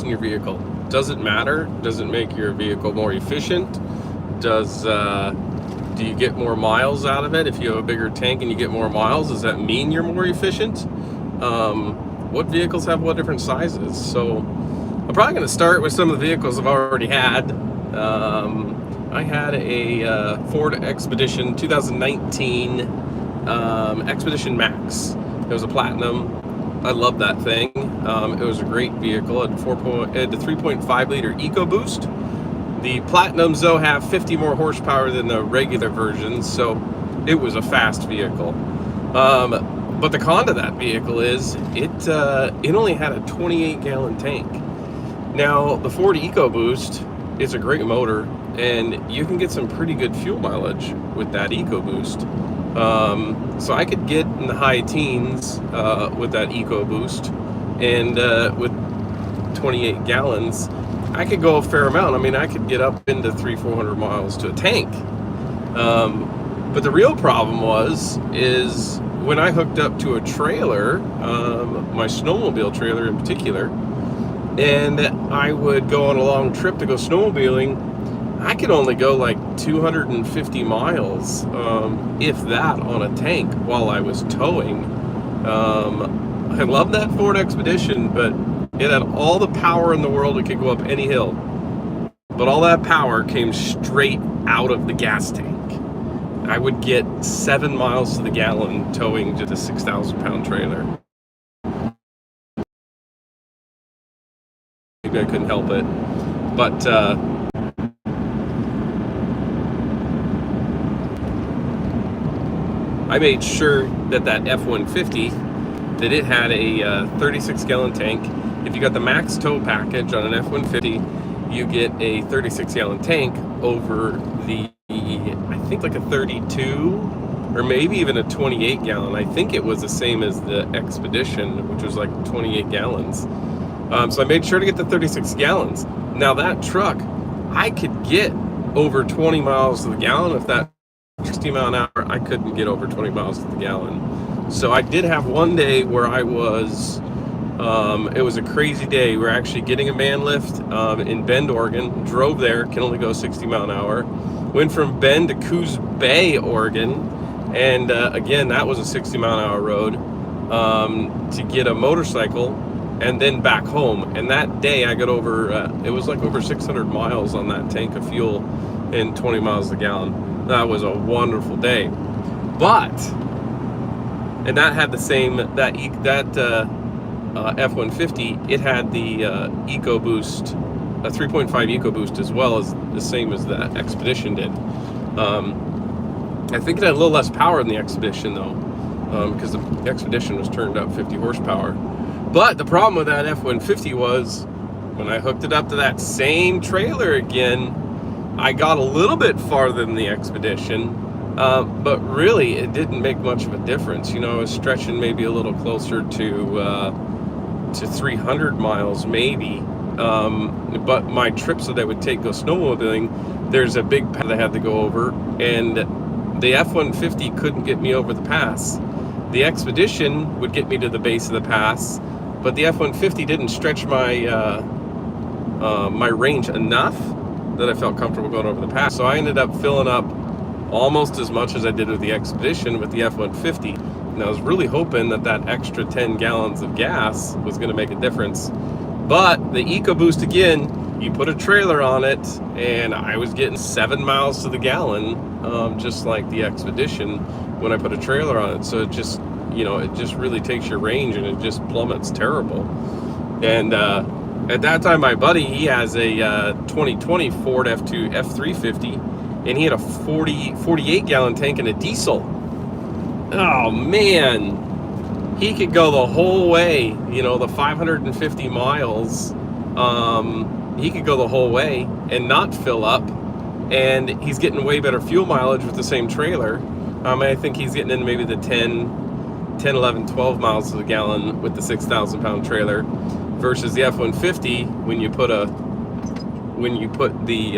in your vehicle? Does it matter? Does it make your vehicle more efficient? Do you get more miles out of it? If you have a bigger tank and you get more miles, does that mean you're more efficient? What vehicles have what different sizes? So I'm probably going to start with some of the vehicles I've already had. I had a Ford Expedition 2019 Expedition Max. It was a Platinum. I love that thing. It was a great vehicle. It had the 3.5 liter EcoBoost. The Platinums though have 50 more horsepower than the regular versions, so it was a fast vehicle. But the con to that vehicle is it only had a 28 gallon tank. Now the Ford EcoBoost is a great motor, and you can get some pretty good fuel mileage with that EcoBoost. So I could get in the high teens with that EcoBoost, and with 28 gallons, I could go a fair amount. I mean, I could get up into 300-400 miles to a tank. But the real problem is when I hooked up to a trailer, my snowmobile trailer in particular, and I would go on a long trip to go snowmobiling, I could only go like 250 miles, if that, on a tank while I was towing. I love that Ford Expedition, but it had all the power in the world. It could go up any hill, but all that power came straight out of the gas tank. I would get 7 miles to the gallon towing just a 6,000 pound trailer. Maybe I couldn't help it, but I made sure that F-150, that it had a 36 gallon tank. If you got the max tow package on an F-150, you get a 36 gallon tank over the, I think like a 32 or maybe even a 28 gallon. I think it was the same as the Expedition, which was like 28 gallons. So I made sure to get the 36 gallons. Now that truck, I could get over 20 miles to the gallon. If that 60 mile an hour, I couldn't get over 20 miles to the gallon. So I did have one day where I was, it was a crazy day. We were actually getting a man lift in Bend, Oregon. Drove there, can only go 60 mile an hour. Went from Bend to Coos Bay, Oregon. And again, that was a 60 mile an hour road to get a motorcycle and then back home. And that day I got over, it was like over 600 miles on that tank of fuel and 20 miles a gallon. That was a wonderful day. But, and that had the same, that F-150, it had the EcoBoost, a 3.5 EcoBoost as well, as the same as the Expedition did. I think it had a little less power than the Expedition though, because the Expedition was turned up 50 horsepower. But the problem with that F-150 was, when I hooked it up to that same trailer again, I got a little bit farther than the Expedition, but really it didn't make much of a difference. You know, I was stretching maybe a little closer to 300 miles maybe. But my trips that I would take go snowmobiling, there's a big pass I had to go over, and the F-150 couldn't get me over the pass. The Expedition would get me to the base of the pass, but the F-150 didn't stretch my my range enough that I felt comfortable going over the pass. So I ended up filling up almost as much as I did with the Expedition with the F-150. And I was really hoping that that extra 10 gallons of gas was going to make a difference. But the EcoBoost, again, you put a trailer on it, and I was getting 7 miles to the gallon, just like the Expedition when I put a trailer on it. So it just, you know, it just really takes your range and it just plummets terrible. And at that time, my buddy, he has a 2020 Ford F350, and he had a 48 gallon tank and a diesel. Oh man, he could go the whole way, you know, the 550 miles. He could go the whole way and not fill up, and he's getting way better fuel mileage with the same trailer. I think he's getting into maybe the 10, 11, 12 miles to the gallon with the 6,000 pound trailer, versus the F-150, when you put the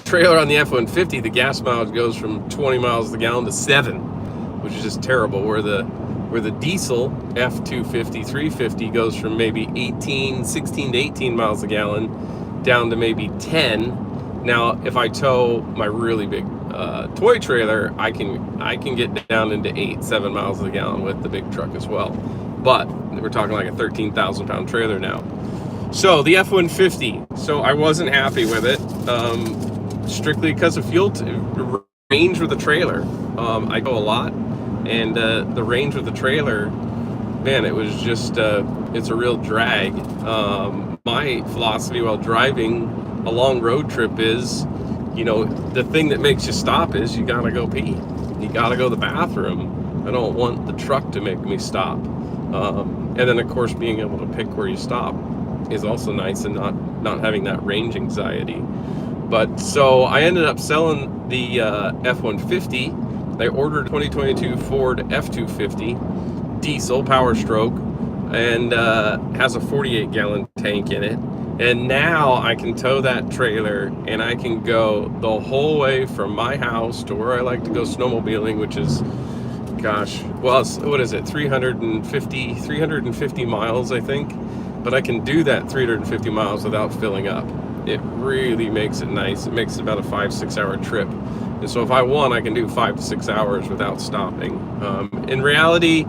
trailer on the F-150, the gas mileage goes from 20 miles to the gallon to 7, which is just terrible. Where where the diesel F250, 350 goes from maybe 16 to 18 miles a gallon down to maybe 10. Now, if I tow my really big toy trailer, I can get down into 7 miles a gallon with the big truck as well. But we're talking like a 13,000 pound trailer now. So the F-150, so I wasn't happy with it, strictly because of fuel range with the trailer. I go a lot, and the range with the trailer, man, it was just, it's a real drag. My philosophy while driving a long road trip is, you know, the thing that makes you stop is you gotta go pee. You gotta go to the bathroom. I don't want the truck to make me stop. And then of course being able to pick where you stop is also nice, and not having that range anxiety. But so I ended up selling the F-150. I ordered a 2022 Ford F-250 diesel Power Stroke, and has a 48 gallon tank in it. And now I can tow that trailer, and I can go the whole way from my house to where I like to go snowmobiling, which is, gosh, well, what is it, 350 miles, I think. But I can do that 350 miles without filling up. It really makes it nice. It makes it about a 5-6 hour trip. And so if I want, I can do 5 to 6 hours without stopping. In reality,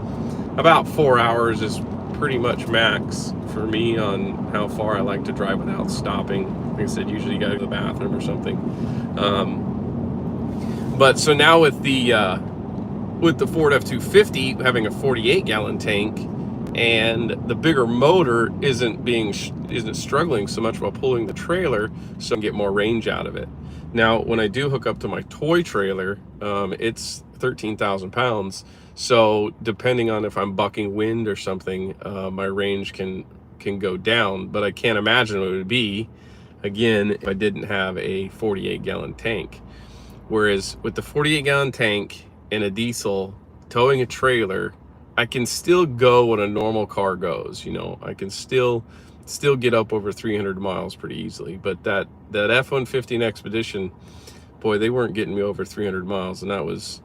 about 4 hours is pretty much max for me on how far I like to drive without stopping. Like I said, usually you gotta go to the bathroom or something. But so now with the Ford F-250 having a 48 gallon tank, and the bigger motor isn't struggling so much while pulling the trailer, so I can get more range out of it. Now, when I do hook up to my toy trailer, it's 13,000 pounds. So depending on if I'm bucking wind or something, my range can go down, but I can't imagine what it would be, again, if I didn't have a 48 gallon tank. Whereas with the 48 gallon tank and a diesel towing a trailer, I can still go when a normal car goes. You know, I can still get up over 300 miles pretty easily. But that F-150 and Expedition, boy, they weren't getting me over 300 miles, and that was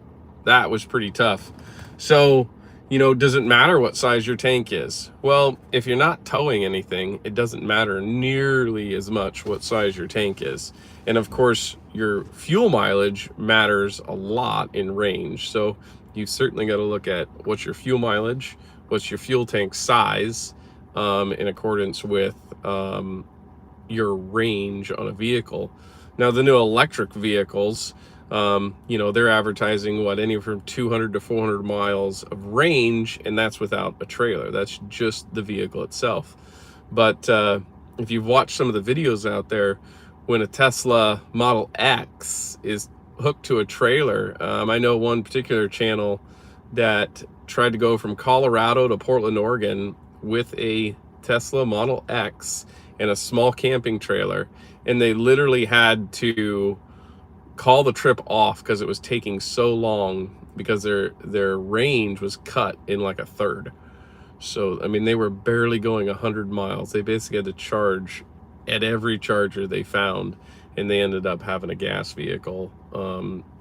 pretty tough. So, you know, does it matter what size your tank is? Well, if you're not towing anything, it doesn't matter nearly as much what size your tank is. And of course, your fuel mileage matters a lot in range. So you've certainly got to look at what's your fuel mileage, what's your fuel tank size, in accordance with your range on a vehicle. Now, the new electric vehicles, you know, they're advertising anywhere from 200 to 400 miles of range, and that's without a trailer. That's just the vehicle itself. But if you've watched some of the videos out there, when a Tesla Model X is hooked to a trailer, I know one particular channel that tried to go from Colorado to Portland, Oregon with a Tesla Model X and a small camping trailer, and they literally had to call the trip off because it was taking so long, because their range was cut in like a third. So I mean, they were barely going 100 miles. They basically had to charge at every charger they found, and they ended up having a gas vehicle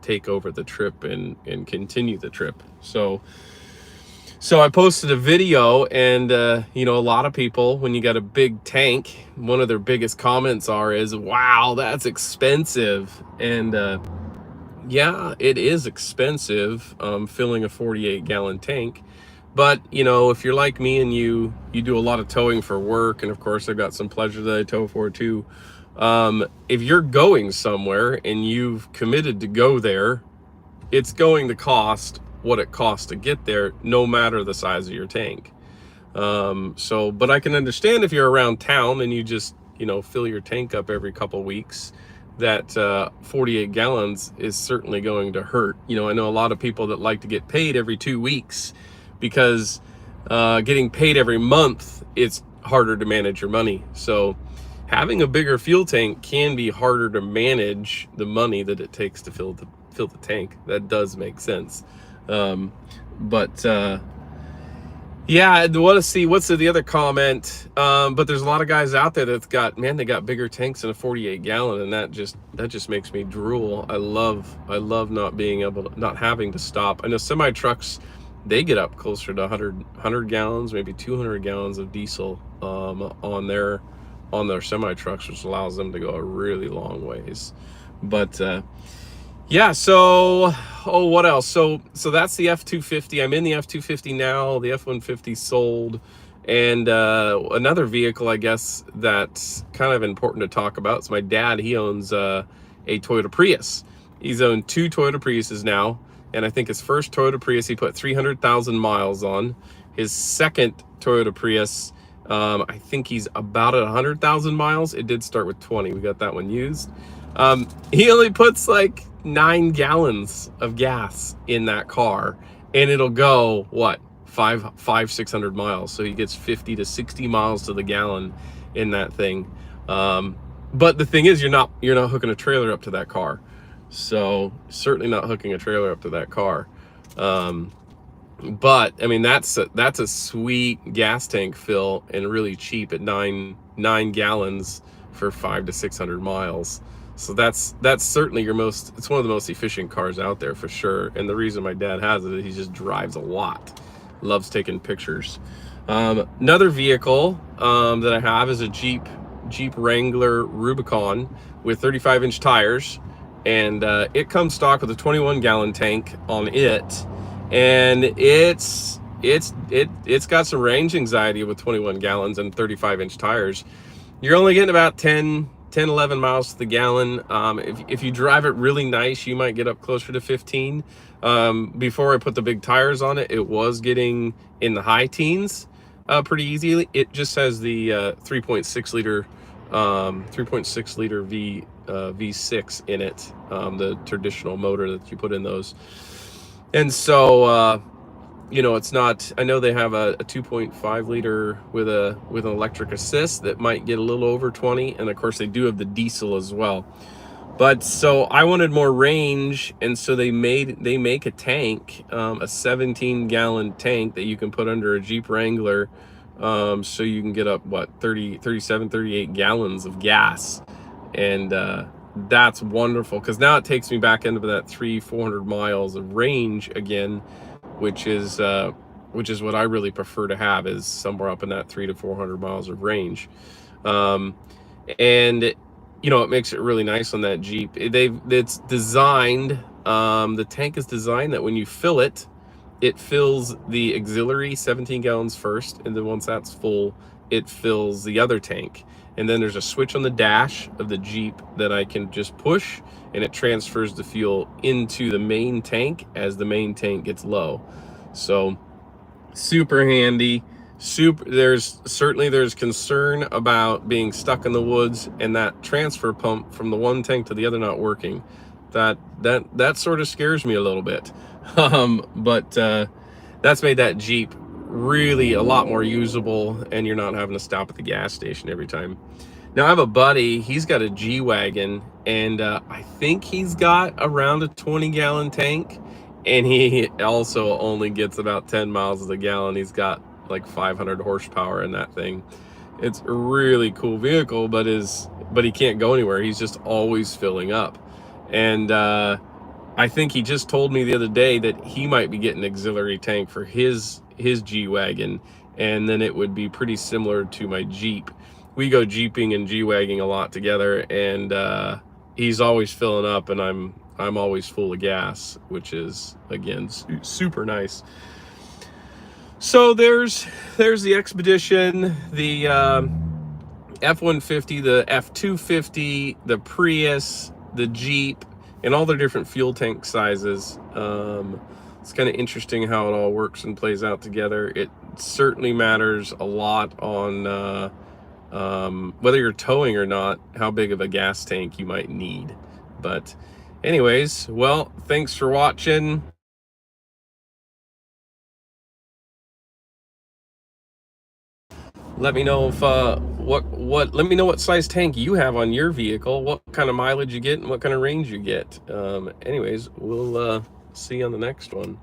take over the trip and continue the trip. So I posted a video, and you know, a lot of people, when you got a big tank, one of their biggest comments is, wow, that's expensive. And yeah, it is expensive, filling a 48 gallon tank. But you know, if you're like me and you do a lot of towing for work, and of course I've got some pleasure that I tow for too, if you're going somewhere and you've committed to go there, it's going to cost what it costs to get there, no matter the size of your tank. But I can understand if you're around town and you just, you know, fill your tank up every couple weeks, that 48 gallons is certainly going to hurt. You know, I know a lot of people that like to get paid every 2 weeks, because getting paid every month, it's harder to manage your money. So having a bigger fuel tank can be harder to manage the money that it takes to fill the tank. That does make sense. Yeah, I want to see what's the other comment. But there's a lot of guys out there that's got, man, they got bigger tanks than a 48 gallon, and that just makes me drool. I love not being able to, not having to stop. I know semi trucks they get up closer to 100 gallons, maybe 200 gallons of diesel on their semi trucks, which allows them to go a really long ways. But yeah, so what else? So that's the F-250. I'm in the F-250 now. The F-150 sold. And another vehicle, I guess, that's kind of important to talk about. So my dad, he owns a Toyota Prius. He's owned 2 Toyota Priuses now. And I think his first Toyota Prius, he put 300,000 miles on. His second Toyota Prius, I think he's about at 100,000 miles. It did start with 20. We got that one used. He only puts like 9 gallons of gas in that car, and it'll go, what, 600 miles. So he gets 50 to 60 miles to the gallon in that thing. But the thing is, you're not hooking a trailer up to that car. So certainly not hooking a trailer up to that car. But I mean, that's a sweet gas tank fill, and really cheap at 9 gallons for 500 to 600 miles. So that's certainly it's one of the most efficient cars out there for sure. And the reason my dad has it is he just drives a lot, loves taking pictures. Another vehicle that I have is a Jeep Wrangler Rubicon with 35-inch tires. And it comes stock with a 21-gallon tank on it, and it's got some range anxiety with 21 gallons and 35-inch tires. You're only getting about 11 miles to the gallon. If you drive it really nice, you might get up closer to 15. Before I put the big tires on it, it was getting in the high teens pretty easily. It just has the 3.6 liter V6 in it, the traditional motor that you put in those. And so it's not, I know they have a 2.5 liter with an electric assist that might get a little over 20, and of course they do have the diesel as well. But so I wanted more range, and so they make a tank, a 17-gallon tank that you can put under a Jeep Wrangler. So you can get up, what, 37, 38 gallons of gas. And that's wonderful, because now it takes me back into that 300-400 miles of range again, which is what I really prefer to have, is somewhere up in that 300 to 400 miles of range. And it makes it really nice on that Jeep. It's designed, the tank is designed that when you fill it, it fills the auxiliary 17 gallons first, and then once that's full, it fills the other tank. And then there's a switch on the dash of the Jeep that I can just push, and it transfers the fuel into the main tank as the main tank gets low. So super handy. There's concern about being stuck in the woods and that transfer pump from the one tank to the other not working. That sort of scares me a little bit. But that's made that Jeep really a lot more usable, and you're not having to stop at the gas station every time. Now I have a buddy, he's got a G-Wagon, and I think he's got around a 20-gallon tank, and he also only gets about 10 miles a gallon. He's got like 500 horsepower in that thing. It's a really cool vehicle, but he can't go anywhere. He's just always filling up. And I think he just told me the other day that he might be getting an auxiliary tank for his G-Wagon, and then it would be pretty similar to my Jeep. We go Jeeping and G-Wagging a lot together, and he's always filling up, and I'm always full of gas, which is, again, super nice. So there's the Expedition, the F-150, the F-250, the Prius, the Jeep, and all their different fuel tank sizes. It's kind of interesting how it all works and plays out together. It certainly matters a lot on whether you're towing or not, how big of a gas tank you might need. But anyways, well, thanks for watching. Let me know if let me know what size tank you have on your vehicle, what kind of mileage you get, and what kind of range you get. Anyways, we'll see you on the next one.